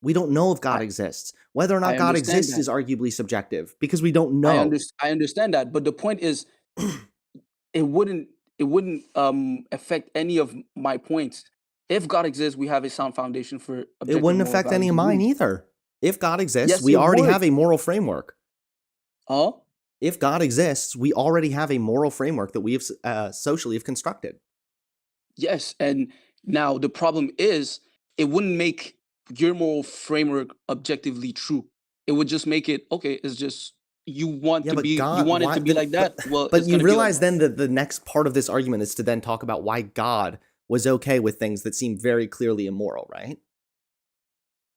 Speaker 2: We don't know if God
Speaker 1: I
Speaker 2: exists. Whether or not
Speaker 1: I
Speaker 2: God
Speaker 1: understand
Speaker 2: exists
Speaker 1: that.
Speaker 2: is arguably subjective because we don't know.
Speaker 1: I understand that, but the point is, it wouldn't it wouldn't affect any of my points. If God exists, we have a sound foundation for
Speaker 2: It
Speaker 1: objective
Speaker 2: wouldn't
Speaker 1: moral
Speaker 2: affect any
Speaker 1: values
Speaker 2: of
Speaker 1: and
Speaker 2: mine
Speaker 1: rules.
Speaker 2: either. If God exists,
Speaker 1: Yes,
Speaker 2: we
Speaker 1: it
Speaker 2: already
Speaker 1: would.
Speaker 2: have a moral framework.
Speaker 1: Huh?
Speaker 2: If God exists, we already have a moral framework that we have socially have constructed.
Speaker 1: Yes, and now the problem is, it wouldn't make your moral framework objectively true. It would just make it okay. It's just
Speaker 2: Yeah, but
Speaker 1: you
Speaker 2: God,
Speaker 1: want it
Speaker 2: why
Speaker 1: to be
Speaker 2: then?
Speaker 1: like that. Well,
Speaker 2: But
Speaker 1: it's
Speaker 2: you
Speaker 1: gonna be like
Speaker 2: realize
Speaker 1: that.
Speaker 2: then that the next part of this argument is to then talk about why God was okay with things that seem very clearly immoral, right?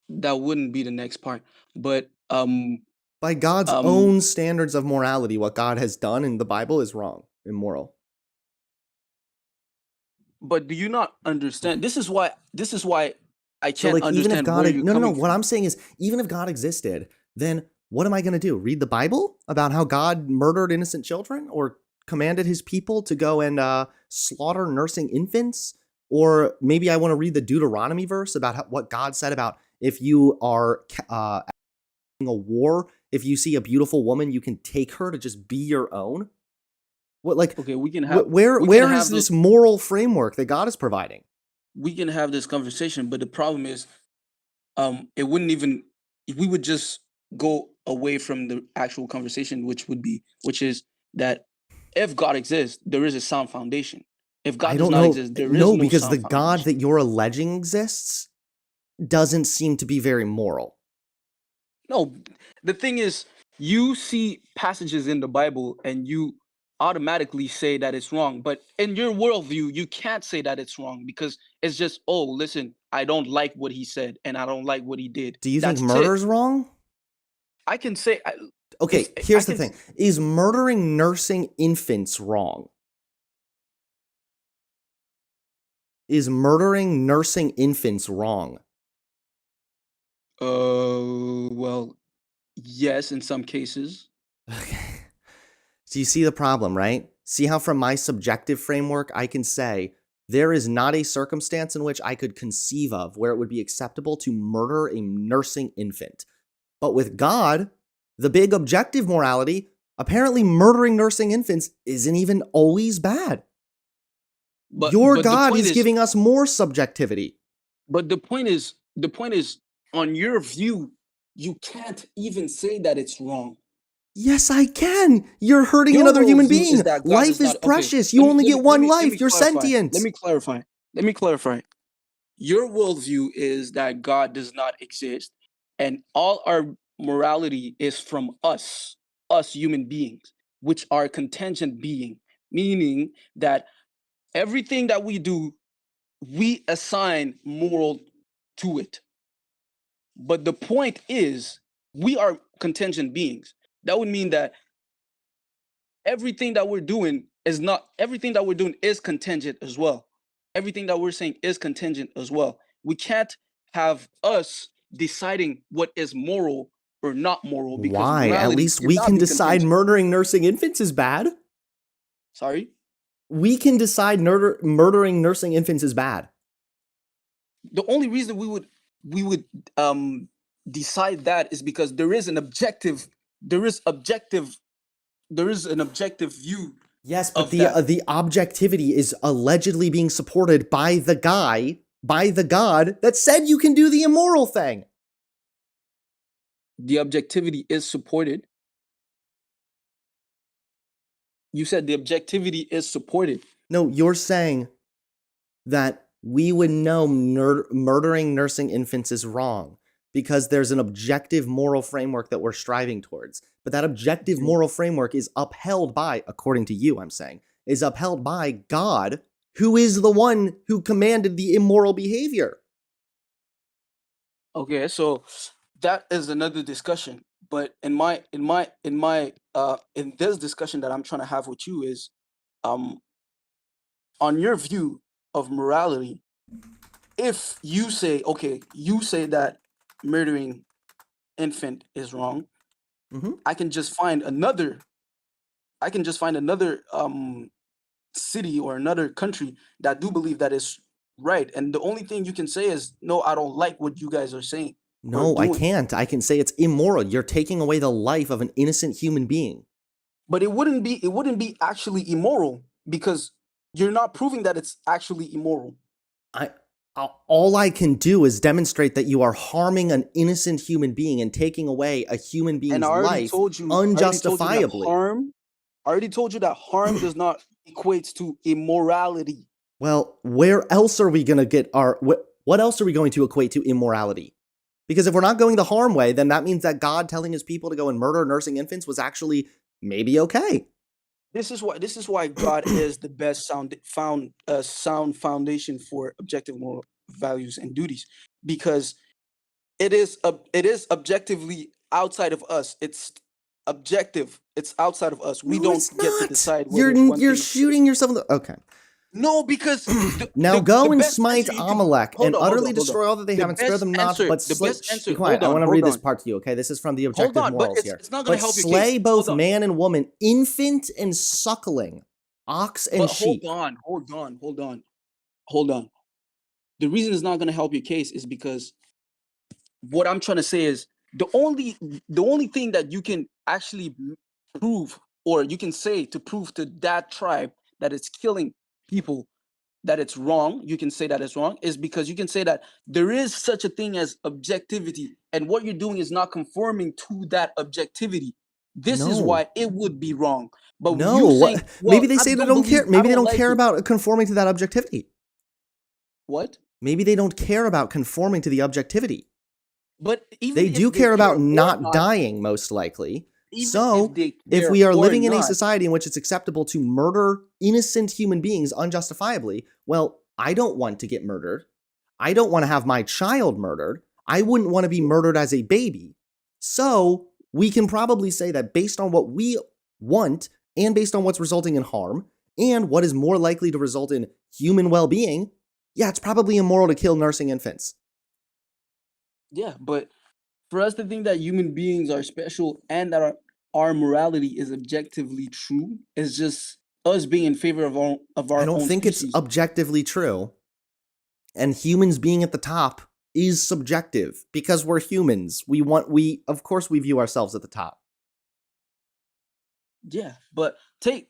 Speaker 1: That wouldn't be the next part. But
Speaker 2: By God's
Speaker 1: um
Speaker 2: own standards of morality, what God has done in the Bible is wrong, immoral.
Speaker 1: but do you not understand? This is why I
Speaker 2: So,
Speaker 1: can't
Speaker 2: like, even if
Speaker 1: understand
Speaker 2: God,
Speaker 1: where you're
Speaker 2: no, no, no.
Speaker 1: coming
Speaker 2: What
Speaker 1: from.
Speaker 2: I'm saying is, even if God existed, then what am I going to do? Read the Bible about how God murdered innocent children or commanded his people to go and slaughter nursing infants? Or maybe I want to read the Deuteronomy verse about what God said about if you are having a war, if you see a beautiful woman, you can take her to just be your own. What, like,
Speaker 1: Okay, we can
Speaker 2: where is
Speaker 1: have
Speaker 2: this
Speaker 1: those
Speaker 2: moral framework that God is providing?
Speaker 1: we can have this conversation, but the problem is, it wouldn't even, we would just go away from the actual conversation, which is that if God exists, there is a sound foundation. If
Speaker 2: I
Speaker 1: God does
Speaker 2: don't
Speaker 1: not
Speaker 2: know.
Speaker 1: exist, there is
Speaker 2: No,
Speaker 1: no
Speaker 2: because the
Speaker 1: sound
Speaker 2: God
Speaker 1: foundation.
Speaker 2: that you're alleging exists doesn't seem to be very moral.
Speaker 1: No, the thing is, you see passages in the Bible and you automatically say that it's wrong. But in your worldview, you can't say that it's wrong because it's just, oh, listen, I don't like what he said and I don't like what he did.
Speaker 2: Do you think
Speaker 1: That's it.
Speaker 2: murder's wrong?
Speaker 1: I can say, if
Speaker 2: Okay,
Speaker 1: I
Speaker 2: here's the
Speaker 1: can,
Speaker 2: thing. Is murdering nursing infants wrong? Is murdering nursing infants wrong?
Speaker 1: well, yes, in some cases.
Speaker 2: Okay. So you see the problem, right? See how from my subjective framework, I can say there is not a circumstance in which I could conceive of where it would be acceptable to murder a nursing infant. But with God, the big objective morality, apparently murdering nursing infants isn't even always bad. Your
Speaker 1: But the
Speaker 2: God
Speaker 1: point
Speaker 2: is
Speaker 1: is,
Speaker 2: giving us more subjectivity.
Speaker 1: the point is, on your view, you can't even say that it's wrong.
Speaker 2: Yes, I can. You're hurting
Speaker 1: Your
Speaker 2: another human
Speaker 1: worldview is
Speaker 2: being.
Speaker 1: that God
Speaker 2: Life
Speaker 1: is
Speaker 2: is
Speaker 1: not okay.
Speaker 2: precious. You only get one
Speaker 1: Let
Speaker 2: life.
Speaker 1: me
Speaker 2: You're
Speaker 1: clarify.
Speaker 2: sentient.
Speaker 1: Let me clarify. Your worldview is that God does not exist, and all our morality is from us human beings, which are contingent being, meaning that everything that we do, we assign moral to it. But the point is, we are contingent beings. That would mean that everything that we're doing is contingent as well. Everything that we're saying is contingent as well. We can't have us deciding what is moral or not moral because
Speaker 2: Why? At
Speaker 1: morality
Speaker 2: least we
Speaker 1: cannot
Speaker 2: can
Speaker 1: be
Speaker 2: decide
Speaker 1: contingent.
Speaker 2: murdering nursing infants is bad.
Speaker 1: Sorry.
Speaker 2: We can decide murdering nursing infants is bad.
Speaker 1: The only reason we would decide that is because there is objective there is an objective view
Speaker 2: Yes, but
Speaker 1: of that.
Speaker 2: the objectivity is allegedly being supported by the God that said you can do the immoral thing.
Speaker 1: The objectivity is supported. You said the objectivity is supported.
Speaker 2: No, you're saying that we would know murdering nursing infants is wrong because there's an objective moral framework that we're striving towards. But that objective
Speaker 1: Okay.
Speaker 2: moral framework is upheld by, according to you, I'm saying, is upheld by God, who is the one who commanded the immoral behavior.
Speaker 1: Okay, so that is another discussion. But in this discussion that I'm trying to have with you is um on your view of morality, if you say, okay, you say that murdering infant is wrong,
Speaker 2: hmm
Speaker 1: I can just find another I can just find another city or another country that do believe that is right. And the only thing you can say is, no, I don't like what you guys are saying or
Speaker 2: No, I
Speaker 1: doing.
Speaker 2: can't. I can say it's immoral. You're taking away the life of an innocent human being.
Speaker 1: But it wouldn't be actually immoral because you're not proving that it's actually immoral.
Speaker 2: I all I can do is demonstrate that you are harming an innocent human being and taking away a human
Speaker 1: And
Speaker 2: being's life
Speaker 1: I already told you that
Speaker 2: unjustifiably.
Speaker 1: harm does not equate to immorality.
Speaker 2: Well, where else are we going to get our what else are we going to equate to immorality? Because if we're not going the harm way, then that means that God telling his people to go and murder nursing infants was actually maybe okay.
Speaker 1: This is why God is the best sound foundation for objective moral values and duties, because it is objectively outside of us. It's objective. It's outside of us. We
Speaker 2: No,
Speaker 1: don't
Speaker 2: it's
Speaker 1: get to
Speaker 2: not.
Speaker 1: decide whether one
Speaker 2: You're
Speaker 1: thing is good.
Speaker 2: shooting yourself in the okay.
Speaker 1: No, because the,
Speaker 2: Now
Speaker 1: the
Speaker 2: go
Speaker 1: the
Speaker 2: and
Speaker 1: best
Speaker 2: smite
Speaker 1: answer you can
Speaker 2: Amalek
Speaker 1: hold
Speaker 2: and
Speaker 1: on, hold
Speaker 2: utterly
Speaker 1: on, hold on.
Speaker 2: destroy all that they
Speaker 1: The
Speaker 2: have and spare
Speaker 1: best
Speaker 2: them not,
Speaker 1: answer,
Speaker 2: but
Speaker 1: the best
Speaker 2: be
Speaker 1: answer.
Speaker 2: quiet. I want to read
Speaker 1: Hold
Speaker 2: this
Speaker 1: on,
Speaker 2: part to you, okay? This is from the
Speaker 1: hold
Speaker 2: objective
Speaker 1: on. But
Speaker 2: morals
Speaker 1: it's
Speaker 2: here.
Speaker 1: it's not gonna
Speaker 2: But
Speaker 1: help your
Speaker 2: slay
Speaker 1: case.
Speaker 2: both
Speaker 1: Hold on.
Speaker 2: man and woman, infant and suckling, ox and
Speaker 1: But hold
Speaker 2: sheep.
Speaker 1: on, hold on, hold on, hold on. The reason it's not gonna help your case is because what I'm trying to say is the only thing that you can actually prove, or you can say to prove to that tribe that it's killing people, that it's wrong, you can say that it's wrong, is because you can say that there is such a thing as objectivity, and what you're doing is not conforming to that objectivity. This is
Speaker 2: No.
Speaker 1: why it would be wrong. But
Speaker 2: No.
Speaker 1: you saying,
Speaker 2: Maybe
Speaker 1: well,
Speaker 2: they
Speaker 1: I
Speaker 2: say they
Speaker 1: don't
Speaker 2: don't
Speaker 1: believe,
Speaker 2: care.
Speaker 1: I
Speaker 2: Maybe they
Speaker 1: don't
Speaker 2: don't
Speaker 1: like
Speaker 2: care
Speaker 1: it.
Speaker 2: about conforming to that objectivity.
Speaker 1: What?
Speaker 2: Maybe they don't care about conforming to the objectivity.
Speaker 1: But even
Speaker 2: They
Speaker 1: if
Speaker 2: do
Speaker 1: they
Speaker 2: care
Speaker 1: care
Speaker 2: about
Speaker 1: or
Speaker 2: not
Speaker 1: not,
Speaker 2: dying, most likely.
Speaker 1: even if
Speaker 2: So,
Speaker 1: they
Speaker 2: if
Speaker 1: care
Speaker 2: we are
Speaker 1: or
Speaker 2: living in a
Speaker 1: not,
Speaker 2: society in which it's acceptable to murder innocent human beings unjustifiably, well, I don't want to get murdered. I don't want to have my child murdered. I wouldn't want to be murdered as a baby. So, we can probably say that based on what we want and based on what's resulting in harm and what is more likely to result in human well being, yeah, it's probably immoral to kill nursing infants.
Speaker 1: yeah, but for us to think that human beings are special and that our morality is objectively true is just us being in favor of
Speaker 2: I
Speaker 1: our
Speaker 2: don't
Speaker 1: own
Speaker 2: think it's
Speaker 1: species.
Speaker 2: objectively true. And humans being at the top is subjective because we're humans. Of course we view ourselves at the top.
Speaker 1: Yeah, but take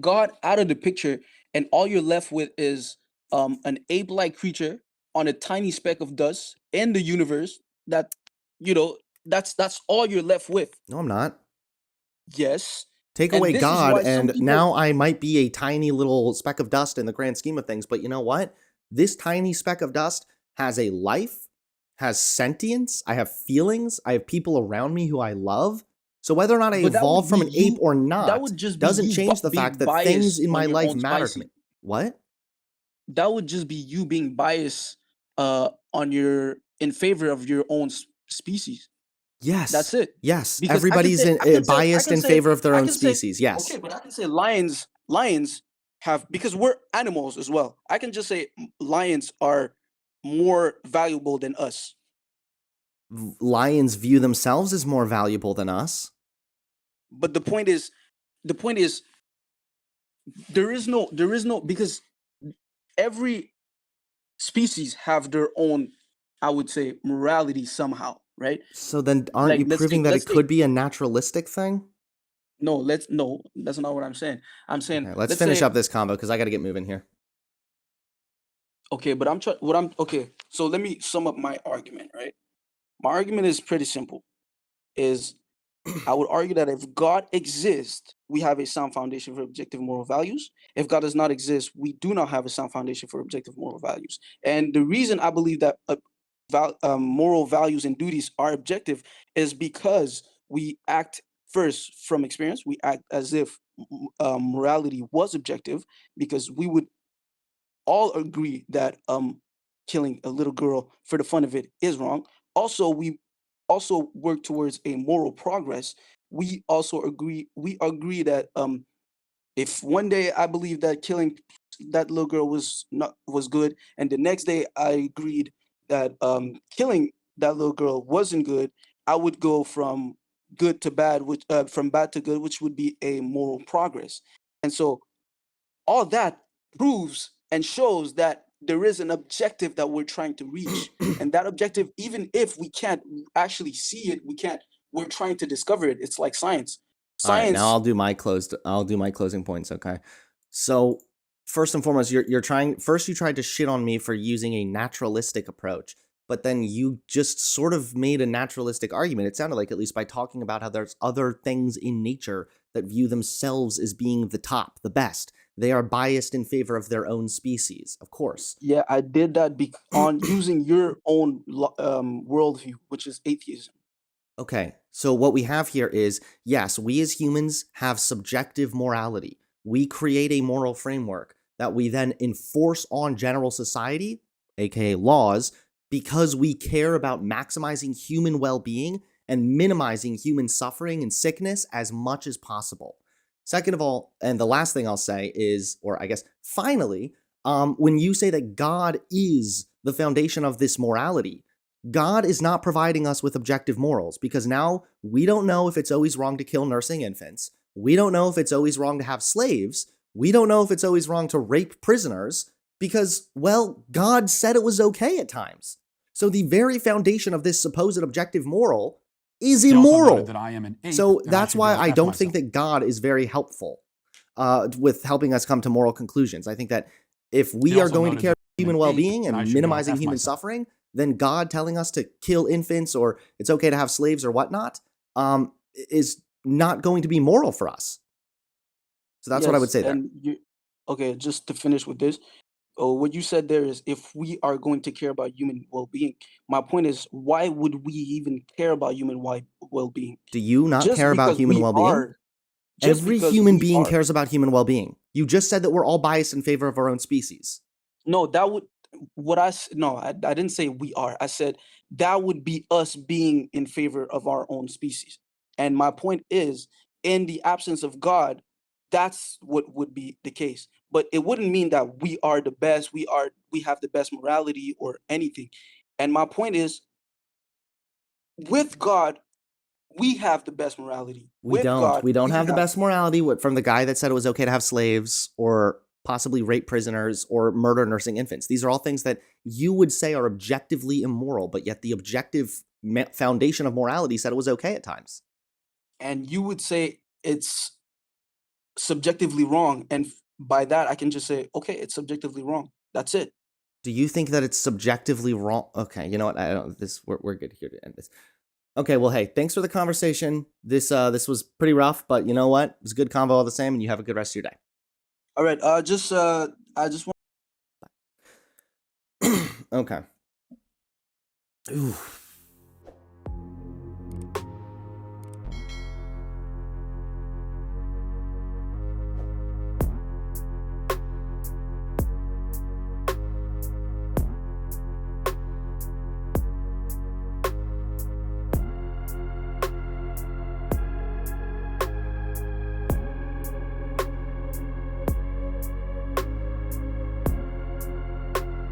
Speaker 1: God out of the picture, and all you're left with is an ape-like creature on a tiny speck of dust in the universe. That you know that's all you're left with.
Speaker 2: No, I'm not.
Speaker 1: Yes,
Speaker 2: Take
Speaker 1: and
Speaker 2: away
Speaker 1: this is
Speaker 2: God,
Speaker 1: why some
Speaker 2: and
Speaker 1: people.
Speaker 2: now I might be a tiny little speck of dust in the grand scheme of things. But you know what? This tiny speck of dust has a life, has sentience. I have feelings. I have people around me who I love. So whether or not I
Speaker 1: But that
Speaker 2: evolved
Speaker 1: would be
Speaker 2: from an ape
Speaker 1: you.
Speaker 2: or
Speaker 1: That
Speaker 2: not
Speaker 1: would just be
Speaker 2: doesn't
Speaker 1: you
Speaker 2: change the fact
Speaker 1: being
Speaker 2: that things
Speaker 1: biased
Speaker 2: in
Speaker 1: on
Speaker 2: my
Speaker 1: your
Speaker 2: life
Speaker 1: own
Speaker 2: matter to me.
Speaker 1: species.
Speaker 2: What?
Speaker 1: That would just be you being biased on your in favor of your own species. That's
Speaker 2: Yes.
Speaker 1: it.
Speaker 2: Yes.
Speaker 1: Because
Speaker 2: Everybody's
Speaker 1: I
Speaker 2: biased
Speaker 1: can
Speaker 2: in
Speaker 1: say,
Speaker 2: favor of their
Speaker 1: I
Speaker 2: own
Speaker 1: can say,
Speaker 2: species.
Speaker 1: okay,
Speaker 2: Yes.
Speaker 1: but I can say lions have, because we're animals as well. I can just say lions are more valuable than us.
Speaker 2: Lions view themselves as more valuable than us.
Speaker 1: But the point is, there is no because every species have their own, I would say, morality somehow, right?
Speaker 2: So then aren't
Speaker 1: Like
Speaker 2: you proving that it
Speaker 1: let's take
Speaker 2: could be a naturalistic thing?
Speaker 1: no, that's not what I'm saying. I'm saying,
Speaker 2: Okay, let's
Speaker 1: let's
Speaker 2: finish
Speaker 1: say,
Speaker 2: up this combo because I got to get moving here.
Speaker 1: okay, but I'm trying what I'm okay, so let me sum up my argument, right? My argument is pretty simple. Is I would argue that if God exists, we have a sound foundation for objective moral values. If God does not exist, we do not have a sound foundation for objective moral values. And the reason I believe that moral values and duties are objective is because we act first from experience. We act as if morality was objective, because we would all agree that killing a little girl for the fun of it is wrong. Also, we also work towards a moral progress. We agree that if one day I believe that killing that little girl was good, and the next day I agreed that killing that little girl wasn't good, I would go from good to bad, which from bad to good, which would be a moral progress. And so all that proves and shows that there is an objective that we're trying to reach. And that objective, even if we can't actually see it, we're trying to discover it. It's like science.
Speaker 2: All right, now
Speaker 1: Science,
Speaker 2: I'll do my closing points, okay? So, first and foremost, you're trying first you tried to shit on me for using a naturalistic approach, but then you just sort of made a naturalistic argument. It sounded like, at least by talking about how there's other things in nature that view themselves as being the top, the best. They are biased in favor of their own species, of course.
Speaker 1: yeah, I did that on using your own worldview, which is atheism.
Speaker 2: Okay, so what we have here is, yes, we as humans have subjective morality. We create a moral framework that we then enforce on general society, aka laws, because we care about maximizing human well being and minimizing human suffering and sickness as much as possible. Second of all, and the last thing I'll say is, or I guess finally, when you say that God is the foundation of this morality, God is not providing us with objective morals, because now we don't know if it's always wrong to kill nursing infants. We don't know if it's always wrong to have slaves. We don't know if it's always wrong to rape prisoners, because, well, God said it was okay at times. So the very foundation of this supposed objective moral is
Speaker 3: He also noted
Speaker 2: immoral.
Speaker 3: that I am an ape,
Speaker 2: So
Speaker 3: and I
Speaker 2: that's
Speaker 3: should be
Speaker 2: why
Speaker 3: able to
Speaker 2: I
Speaker 3: F
Speaker 2: don't think
Speaker 3: myself.
Speaker 2: that God is very helpful with helping us come to moral conclusions. I think that if
Speaker 3: He
Speaker 2: we are
Speaker 3: also
Speaker 2: going to
Speaker 3: noted
Speaker 2: care
Speaker 3: that
Speaker 2: about
Speaker 3: I'm
Speaker 2: human
Speaker 3: an
Speaker 2: well-being
Speaker 3: ape, and I
Speaker 2: and
Speaker 3: should be able to
Speaker 2: minimizing
Speaker 3: F
Speaker 2: human
Speaker 3: myself.
Speaker 2: suffering, then God telling us to kill infants or it's okay to have slaves or whatnot is not going to be moral for us. So that's what I would
Speaker 1: Yes,
Speaker 2: say there.
Speaker 1: and you okay, just to finish with this, what you said there is, if we are going to care about human well-being, my point is, why would we even care about human well-being?
Speaker 2: Do you not
Speaker 1: Just
Speaker 2: care about
Speaker 1: because
Speaker 2: human
Speaker 1: we
Speaker 2: well-being?
Speaker 1: are, just
Speaker 2: Every
Speaker 1: because
Speaker 2: human
Speaker 1: we
Speaker 2: being
Speaker 1: are.
Speaker 2: cares about human well-being. You just said that we're all biased in favor of our own species.
Speaker 1: No, that would no, I didn't say we are. I said that would be us being in favor of our own species. And my point is, in the absence of God, that's what would be the case. But it wouldn't mean that we are the best, we have the best morality or anything. And my point is, with God, we have the best morality.
Speaker 2: We
Speaker 1: With
Speaker 2: don't.
Speaker 1: God,
Speaker 2: We don't
Speaker 1: we
Speaker 2: have the
Speaker 1: have
Speaker 2: best morality from the guy that said it was okay to have slaves or possibly rape prisoners or murder nursing infants. These are all things that you would say are objectively immoral, but yet the objective foundation of morality said it was okay at times.
Speaker 1: and you would say it's subjectively wrong. And by that, I can just say, okay, it's subjectively wrong. That's it.
Speaker 2: Do you think that it's subjectively wrong? Okay, you know what? I don't. We're good here to end this. Okay, well, hey, thanks for the conversation. This was pretty rough, but you know what? It was a good convo all the same, and you have a good rest of your day.
Speaker 1: All right. I just want.
Speaker 2: Okay. Ooh.